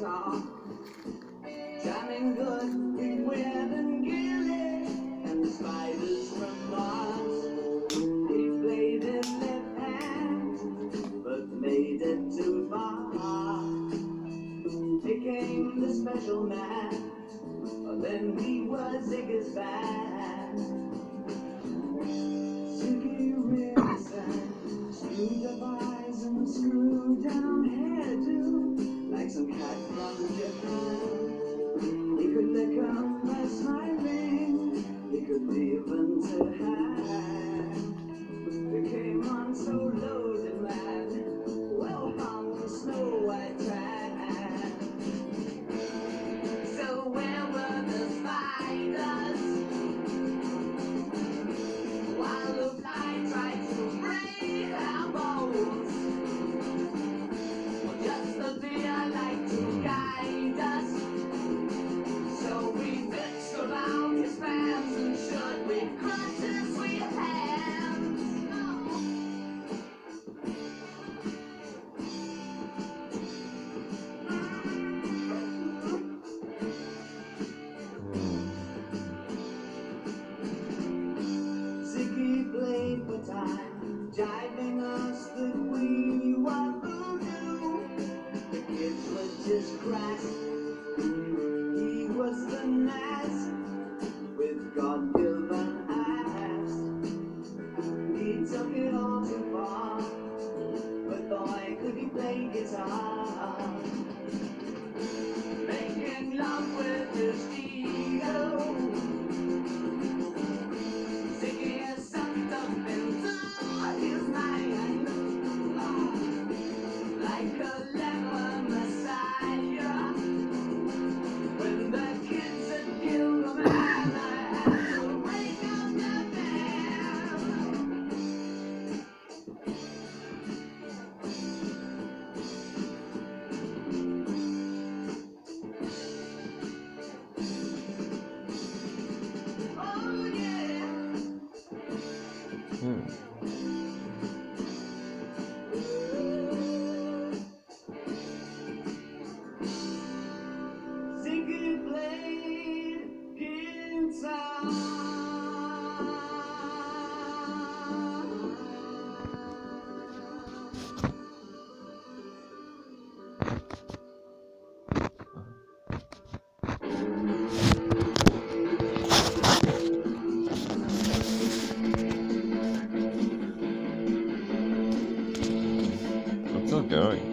guitar, jamming good with Webb and Gilly and the spiders from Mars. He played it left hand, but made it too far. Became the special man, then he was Ziggy's band. Ziggy really sang, screwed up eyes and screwed down hairdo, like some cat from Japan. He could lick 'em by smiling, he could even to hand. They came on so loaded, man, well hung the snow white tan. So where were the spiders while the fly tried to break our bones? Well, just the fear like to guide us. So we fixed around his fans and should we cross his sweet hands? Ziggy played for time, jiving us that we knew what voodoo. The kids were just crass. He was the Nas with God-given ass. He took it all too far, but boy, could he play guitar. Making love with his ego. Ziggy is sucked up into his mind, like a leper messiah. When the kids had killed a man, I had to wake up the band. Oh yeah. Ziggy played guitar. I'm still going.